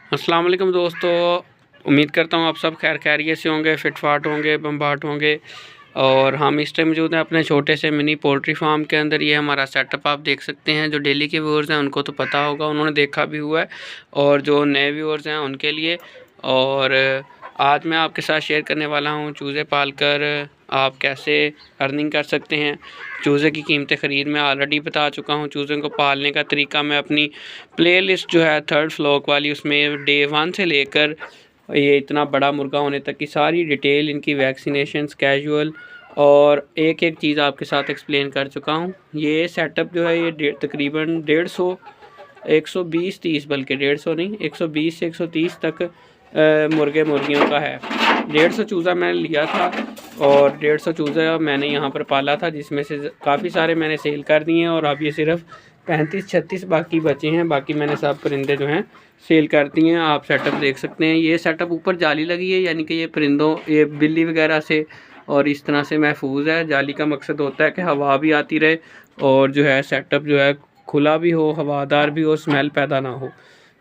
अस्सलाम वालेकुम दोस्तों, उम्मीद करता हूँ आप सब खैर खैरियत से होंगे, फिट फाट होंगे, बम्बाट होंगे। और हम इस टाइम मौजूद हैं अपने छोटे से मिनी पोल्ट्री फार्म के अंदर। ये हमारा सेटअप आप देख सकते हैं। जो डेली के व्यूअर्स हैं उनको तो पता होगा, उन्होंने देखा भी हुआ है, और जो नए व्यूअर्स हैं उनके लिए। और आज मैं आपके साथ शेयर करने वाला हूँ चूज़े पालकर आप कैसे अर्निंग कर सकते हैं। चूज़े की कीमतें ख़रीद मैं ऑलरेडी बता चुका हूँ। चूज़े को पालने का तरीका मैं अपनी प्लेलिस्ट जो है थर्ड फ्लॉक वाली, उसमें डे 1 से लेकर ये इतना बड़ा मुर्गा होने तक की सारी डिटेल, इनकी वैक्सीनेशंस, कैजुअल और एक एक चीज़ आपके साथ एक्सप्लेन कर चुका हूँ। ये सेटअप जो है ये तकरीबन 150 120-30 बल्कि 150 नहीं 120 से 130 तक मुर्गे मुर्गियों का है। 150 चूज़ा मैंने लिया था और 150 चूज़ा मैंने यहाँ पर पाला था, जिसमें से काफ़ी सारे मैंने सेल कर दिए हैं। और अब ये सिर्फ 35-36 बाकी बचे हैं। बाकी मैंने सब परिंदे जो हैं सेल कर दिए हैं। आप सेटअप देख सकते हैं। ये सेटअप ऊपर जाली लगी है, यानी कि ये परिंदों, ये बिल्ली वगैरह से और इस तरह से महफूज है। जाली का मकसद होता है कि हवा भी आती रहे और जो है सेटअप जो है खुला भी हो, हवादार भी हो, स्मेल पैदा ना हो।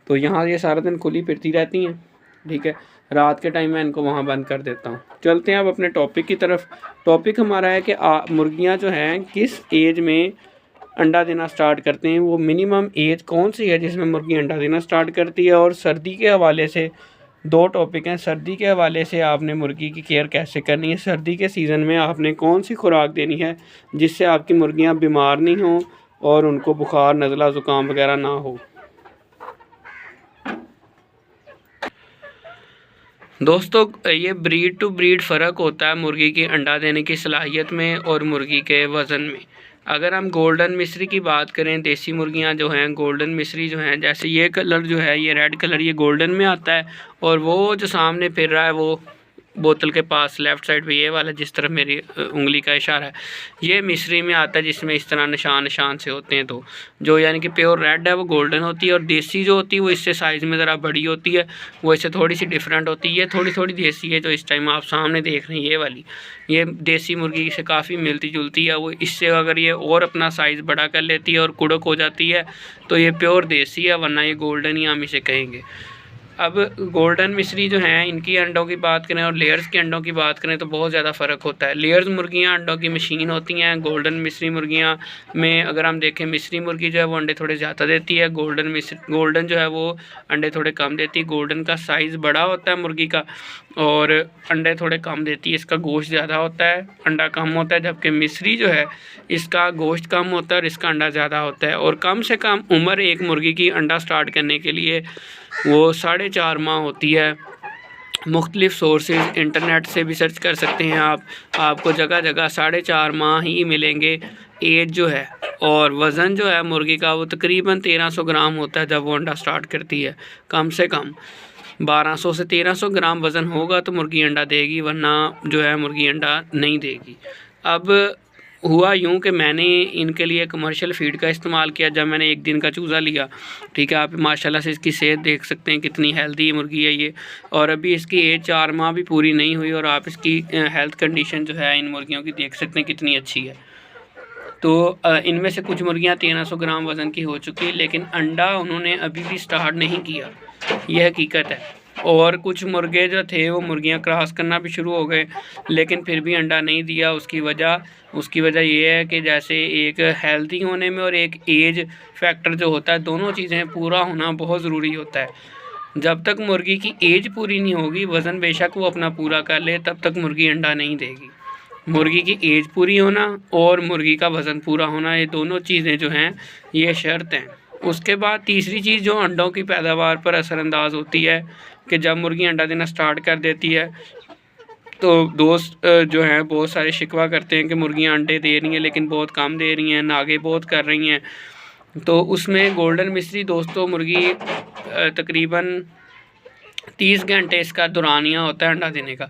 तो यहाँ ये सारा दिन खुली फिरती रहती हैं, ठीक है। रात के टाइम मैं इनको वहाँ बंद कर देता हूँ। चलते हैं अब अपने टॉपिक की तरफ। टॉपिक हमारा है कि मुर्गियाँ जो हैं किस एज में अंडा देना स्टार्ट करते हैं। वो मिनिमम एज कौन सी है जिसमें मुर्गी अंडा देना स्टार्ट करती है। और सर्दी के हवाले से दो टॉपिक हैं। सर्दी के हवाले से आपने मुर्गी की केयर कैसे करनी है, सर्दी के सीज़न में आपने कौन सी खुराक देनी है जिससे आपकी मुर्गियाँ बीमार नहीं हों और उनको बुखार, नज़ला, ज़ुकाम वगैरह ना हो। दोस्तों, ये ब्रीड टू ब्रीड फ़र्क होता है मुर्गी की अंडा देने की सलाहियत में और मुर्गी के वज़न में। अगर हम गोल्डन मिस्री की बात करें, देसी मुर्गियां जो हैं गोल्डन मिस्री जो हैं, जैसे ये कलर जो है, ये रेड कलर, ये गोल्डन में आता है। और वो जो सामने फिर रहा है वो बोतल के पास लेफ़्ट साइड पे, ये वाला जिस तरफ मेरी उंगली का इशारा है, ये मिस्री में आता है, जिसमें इस तरह निशान निशान से होते हैं। तो जो यानी कि प्योर रेड है वो गोल्डन होती है, और देसी जो होती है वो इससे साइज़ में ज़रा बड़ी होती है, वो इससे थोड़ी सी डिफरेंट होती है। ये थोड़ी थोड़ी देसी है जो इस टाइम आप सामने देख रहे हैं, ये वाली, ये देसी मुर्गी से काफ़ी मिलती जुलती है। वो इससे अगर ये और अपना साइज़ बड़ा कर लेती है और कुड़क हो जाती है तो ये प्योर देसी है, वरना ये गोल्डन ही हम इसे कहेंगे। अब गोल्डन मिस्री जो हैं, इनकी अंडों की बात करें और लेयर्स के अंडों की बात करें तो बहुत ज़्यादा फ़र्क होता है। लेयर्स मुर्गियां अंडों की मशीन होती हैं। गोल्डन मिस्री मुर्गियां में अगर हम देखें, मिस्री मुर्गी जो है वो अंडे थोड़े ज़्यादा देती है, गोल्डन जो है वो अंडे थोड़े कम देती है। गोल्डन का साइज़ बड़ा होता है मुर्गी का और अंडे थोड़े कम देती है। इसका गोश्त ज़्यादा होता है, अंडा कम होता है। जबकि मिस्री जो है इसका गोश्त कम होता है और इसका अंडा ज़्यादा होता है। और कम से कम उम्र एक मुर्गी की अंडा स्टार्ट करने के लिए वो 4.5 माह होती है। मुख्तलिफ़ सोर्सेज इंटरनेट से भी सर्च कर सकते हैं आप, आपको जगह जगह 4.5 माह ही मिलेंगे एज जो है। और वज़न जो है मुर्गी का वो तकरीबन 1300 ग्राम होता है जब वो अंडा स्टार्ट करती है। कम से कम 1200 से 1300 ग्राम वज़न होगा तो मुर्गी अंडा देगी, वरना जो है मुर्गी अंडा नहीं देगी। अब हुआ यूँ कि मैंने इनके लिए कमर्शियल फ़ीड का इस्तेमाल किया जब मैंने एक दिन का चूज़ा लिया, ठीक है। आप माशाल्लाह से इसकी सेहत देख सकते हैं, कितनी हेल्दी मुर्गी है ये। और अभी इसकी एज 4 माह भी पूरी नहीं हुई और आप इसकी हेल्थ कंडीशन जो है इन मुर्गियों की देख सकते हैं कितनी अच्छी है। तो इनमें से कुछ मुर्गियाँ 1300 ग्राम वज़न की हो चुकी है, लेकिन अंडा उन्होंने अभी भी स्टार्ट नहीं किया, यह हकीकत है। और कुछ मुर्गे जो थे वो मुर्गियाँ क्रॉस करना भी शुरू हो गए, लेकिन फिर भी अंडा नहीं दिया। उसकी वजह ये है कि जैसे एक हेल्दी होने में और एक एज फैक्टर जो होता है, दोनों चीज़ें पूरा होना बहुत ज़रूरी होता है। जब तक मुर्गी की एज पूरी नहीं होगी, वज़न बेशक वो अपना पूरा कर ले, तब तक मुर्गी अंडा नहीं देगी। मुर्गी की एज पूरी होना और मुर्गी का वज़न पूरा होना, ये दोनों चीज़ें जो हैं ये शर्त हैं। उसके बाद तीसरी चीज़ जो अंडों की पैदावार पर असरअंदाज होती है कि जब मुर्गी अंडा देना स्टार्ट कर देती है तो दोस्त जो हैं बहुत सारे शिकवा करते हैं कि मुर्गियां अंडे दे रही हैं लेकिन बहुत कम दे रही हैं, नागे बहुत कर रही हैं। तो उसमें गोल्डन मिस्री दोस्तों मुर्गी तकरीबन 30 घंटे इसका दौरानिया होता है अंडा देने का।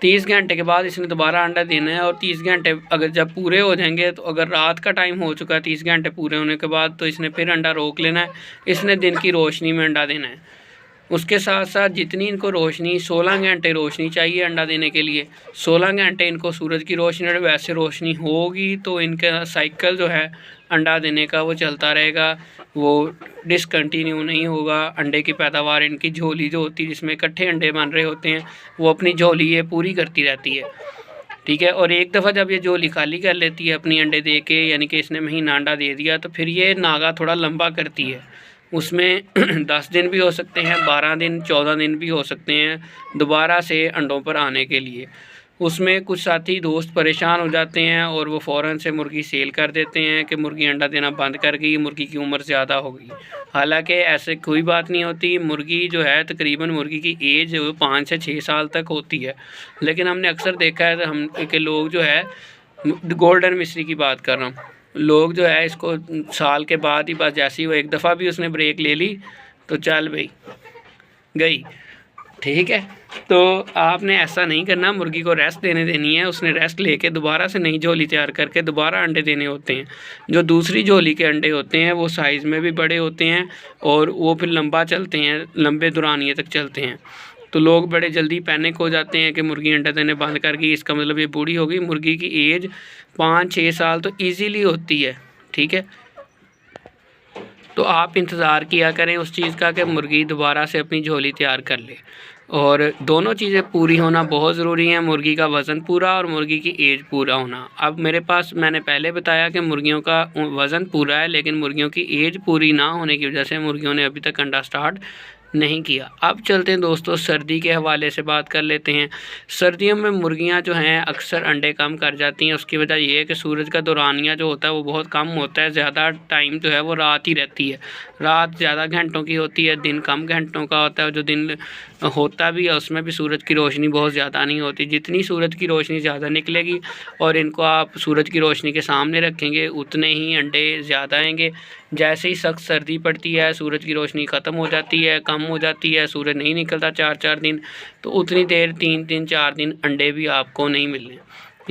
30 घंटे के बाद इसने दोबारा अंडा देना है। और 30 घंटे अगर जब पूरे हो जाएंगे, तो अगर रात का टाइम हो चुका है 30 घंटे पूरे होने के बाद, तो इसने फिर अंडा रोक लेना है। इसने दिन की रोशनी में अंडा देना है। उसके साथ साथ जितनी इनको रोशनी 16 घंटे रोशनी चाहिए अंडा देने के लिए, 16 घंटे इनको सूरज की रोशनी और वैसे रोशनी होगी तो इनका साइकिल जो है अंडा देने का वो चलता रहेगा, वो डिसकंटिन्यू नहीं होगा। अंडे की पैदावार इनकी झोली जो होती है जिसमें इकट्ठे अंडे बन रहे होते हैं वो अपनी झोली ये पूरी करती रहती है, ठीक है। और एक दफ़ा जब ये झोली खाली कर लेती है अपनी अंडे दे के, यानी कि इसने महीना अंडा दे दिया, तो फिर ये नागा थोड़ा लंबा करती है। उसमें 10 दिन भी हो सकते हैं, 12 दिन 14 दिन भी हो सकते हैं दोबारा से अंडों पर आने के लिए। उसमें कुछ साथी दोस्त परेशान हो जाते हैं और वो फ़ौरन से मुर्गी सेल कर देते हैं कि मुर्गी अंडा देना बंद कर गई, मुर्गी की उम्र ज़्यादा हो गई। हालांकि ऐसे कोई बात नहीं होती। मुर्गी जो है तकरीबन मुर्गी की एज 5 से 6 साल तक होती है, लेकिन हमने अक्सर देखा है हम के लोग जो है, गोल्डन मिस्री की बात कर रहा हूँ, लोग जो है इसको साल के बाद ही बस जैसे ही वो एक दफ़ा भी उसने ब्रेक ले ली तो चल भाई गई, ठीक है। तो आपने ऐसा नहीं करना, मुर्गी को रेस्ट देनी है। उसने रेस्ट लेके दोबारा से नई झोली तैयार करके दोबारा अंडे देने होते हैं। जो दूसरी झोली के अंडे होते हैं वो साइज़ में भी बड़े होते हैं और वो फिर लंबा चलते हैं, लंबे दुरानिए तक चलते हैं। तो लोग बड़े जल्दी पैनिक हो जाते हैं कि मुर्गी अंडा देने बंद कर गई, इसका मतलब ये बूढ़ी होगी। मुर्गी की एज 5-6 साल तो ईज़िली होती है, ठीक है। तो आप इंतज़ार किया करें उस चीज़ का कि मुर्गी दोबारा से अपनी झोली तैयार कर ले। और दोनों चीज़ें पूरी होना बहुत ज़रूरी है, मुर्गी का वज़न पूरा और मुर्गी की एज पूरा होना। अब मेरे पास मैंने पहले बताया कि मुर्गियों का वज़न पूरा है, लेकिन मुर्गियों की एज पूरी ना होने की वजह से मुर्गियों ने अभी तक अंडा स्टार्ट नहीं किया। अब चलते हैं दोस्तों, सर्दी के हवाले से बात कर लेते हैं। सर्दियों में मुर्गियां जो हैं अक्सर अंडे कम कर जाती हैं। उसकी वजह ये है कि सूरज का दौरानिया जो होता है वो बहुत कम होता है, ज़्यादा टाइम जो है वो रात ही रहती है। रात ज़्यादा घंटों की होती है, दिन कम घंटों का होता है। जो दिन होता भी है उसमें भी सूरज की रोशनी बहुत ज़्यादा नहीं होती। जितनी सूरज की रोशनी ज़्यादा निकलेगी और इनको आप सूरज की रोशनी के सामने रखेंगे उतने ही अंडे ज़्यादा आएंगे। जैसे ही सख्त सर्दी पड़ती है, सूरज की रोशनी ख़त्म हो जाती है, कम हो जाती है, सूरज नहीं निकलता 4-4 दिन, तो उतनी देर 3-3 4 दिन अंडे भी आपको नहीं मिलने,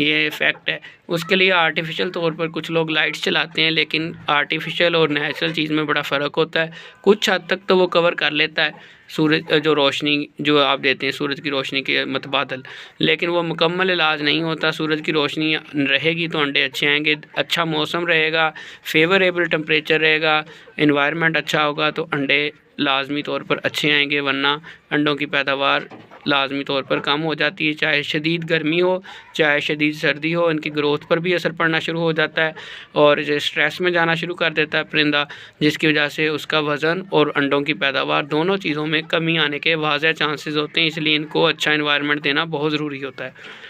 ये फैक्ट है। उसके लिए आर्टिफिशियल तौर पर कुछ लोग लाइट्स चलाते हैं, लेकिन आर्टिफिशियल और नेचुरल चीज़ में बड़ा फ़र्क होता है। कुछ हद तक तो वो कवर कर लेता है सूरज जो रोशनी जो आप देते हैं सूरज की रोशनी के मतबादल, लेकिन वो मुकम्मल इलाज नहीं होता। सूरज की रोशनी रहेगी तो अंडे अच्छे आएंगे, अच्छा मौसम रहेगा, फेवरेबल टेम्परेचर रहेगा, इन्वायरमेंट अच्छा होगा तो अंडे लाजमी तौर पर अच्छे आएंगे, वरना अंडों की पैदावार लाजमी तौर पर कम हो जाती है। चाहे शदीद गर्मी हो चाहे शदीद सर्दी हो, इनकी ग्रोथ पर भी असर पड़ना शुरू हो जाता है और स्ट्रेस में जाना शुरू कर देता है परिंदा, जिसकी वजह से उसका वज़न और अंडों की पैदावार दोनों चीज़ों में कमी आने के वाज़ह चांसेस होते हैं। इसलिए इनको अच्छा इन्वायरमेंट देना बहुत ज़रूरी होता है।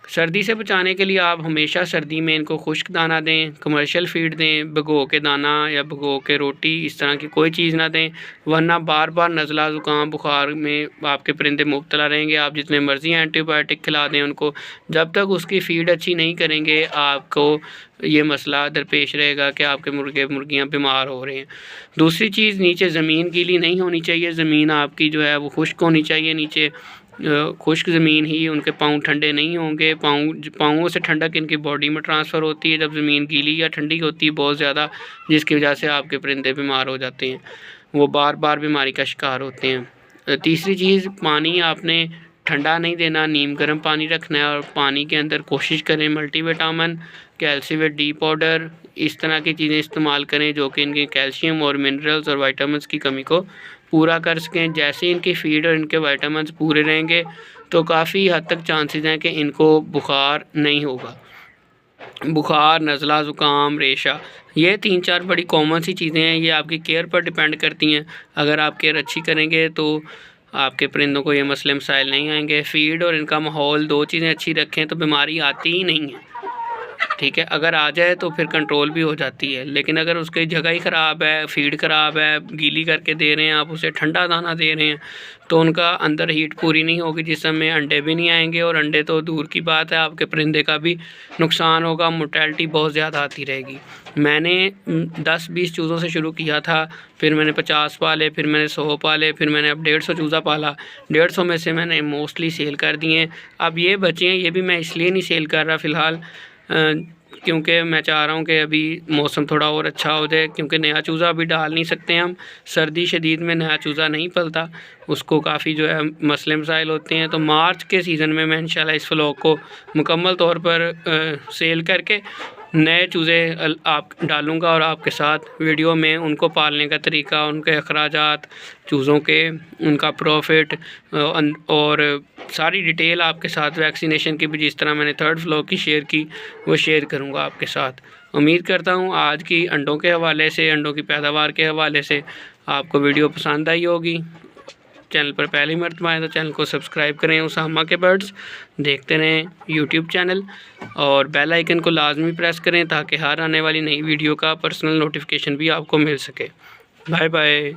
सर्दी से बचाने के लिए आप हमेशा सर्दी में इनको खुश्क दाना दें, कमर्शियल फ़ीड दें, भिगो के दाना या भिगो के रोटी, इस तरह की कोई चीज़ ना दें, वरना बार बार नज़ला ज़ुकाम बुखार में आपके परिंदे मुब्तला रहेंगे। आप जितने मर्ज़ी एंटीबायोटिक खिला दें उनको, जब तक उसकी फ़ीड अच्छी नहीं करेंगे आपको ये मसला दरपेश रहेगा कि आपके मुर्गियाँ बीमार हो रहे हैं। दूसरी चीज़, नीचे ज़मीन गीली नहीं होनी चाहिए, ज़मीन आपकी जो है वो खुश्क होनी चाहिए। नीचे खुश्क ज़मीन ही उनके पाँव ठंडे नहीं होंगे, पाँवों से ठंडक इनकी बॉडी में ट्रांसफ़र होती है जब ज़मीन गीली या ठंडी होती है बहुत ज़्यादा, जिसकी वजह से आपके परिंदे बीमार हो जाते हैं, वो बार बार बीमारी का शिकार होते हैं। तीसरी चीज़, पानी आपने ठंडा नहीं देना, नीम गर्म पानी रखना है और पानी के अंदर कोशिश करें मल्टीविटामिन, कैल्शियम डी पाउडर, इस तरह की चीज़ें इस्तेमाल करें जो कि इनके कैल्शियम और मिनरल्स और विटामिन्स की कमी को पूरा कर सकें। जैसे इनकी फ़ीड और इनके विटामिन्स पूरे रहेंगे तो काफ़ी हद तक चांसेस हैं कि इनको बुखार नहीं होगा। बुखार, नज़ला, ज़ुकाम, रेशा, ये 3-4 बड़ी कॉमन सी चीज़ें हैं, ये आपकी केयर पर डिपेंड करती हैं। अगर आप केयर अच्छी करेंगे तो आपके परिंदों को ये मसले मसाइल नहीं आएंगे। फ़ीड और इनका माहौल, 2 चीज़ें अच्छी रखें तो बीमारी आती ही नहीं है, ठीक है। अगर आ जाए तो फिर कंट्रोल भी हो जाती है, लेकिन अगर उसकी जगह ही ख़राब है, फ़ीड ख़राब है, गीली करके दे रहे हैं आप उसे, ठंडा दाना दे रहे हैं, तो उनका अंदर हीट पूरी नहीं होगी, जिसमें में अंडे भी नहीं आएंगे और अंडे तो दूर की बात है आपके परिंदे का भी नुकसान होगा, मोर्टेलिटी बहुत ज़्यादा आती रहेगी। मैंने 10-20 चूज़ों से शुरू किया था, फिर मैंने 50 पाले, फिर मैंने 100 पाले, फिर मैंने अब 150 चूज़ा पाला। 150 में से मैंने मोस्टली सेल कर दिए। अब ये बचे हैं, ये भी मैं इसलिए नहीं सेल कर रहा फ़िलहाल, क्योंकि मैं चाह रहा हूँ कि अभी मौसम थोड़ा और अच्छा हो जाए, क्योंकि नया चूज़ा अभी डाल नहीं सकते हम, सर्दी शदीद में नया चूज़ा नहीं पलता, उसको काफ़ी जो है मसले मसाइल होते हैं। तो मार्च के सीज़न में मैं इंशाल्लाह इस व्लॉग को मुकम्मल तौर पर सेल करके नए चूज़े आप डालूँगा और आपके साथ वीडियो में उनको पालने का तरीका, उनके अखराजात, चूज़ों के, उनका प्रॉफिट और सारी डिटेल आपके साथ, वैक्सीनेशन की भी जिस तरह मैंने थर्ड व्लॉग की शेयर की वो शेयर करूँगा आपके साथ। उम्मीद करता हूँ आज की अंडों के हवाले से, अंडों की पैदावार के हवाले से आपको वीडियो पसंद आई होगी। चैनल पर पहली मर्तबा आए तो चैनल को सब्सक्राइब करें, उसामा के बर्ड्स देखते रहें यूट्यूब चैनल, और बेल आइकन को लाजमी प्रेस करें ताकि हर आने वाली नई वीडियो का पर्सनल नोटिफिकेशन भी आपको मिल सके। Bye bye.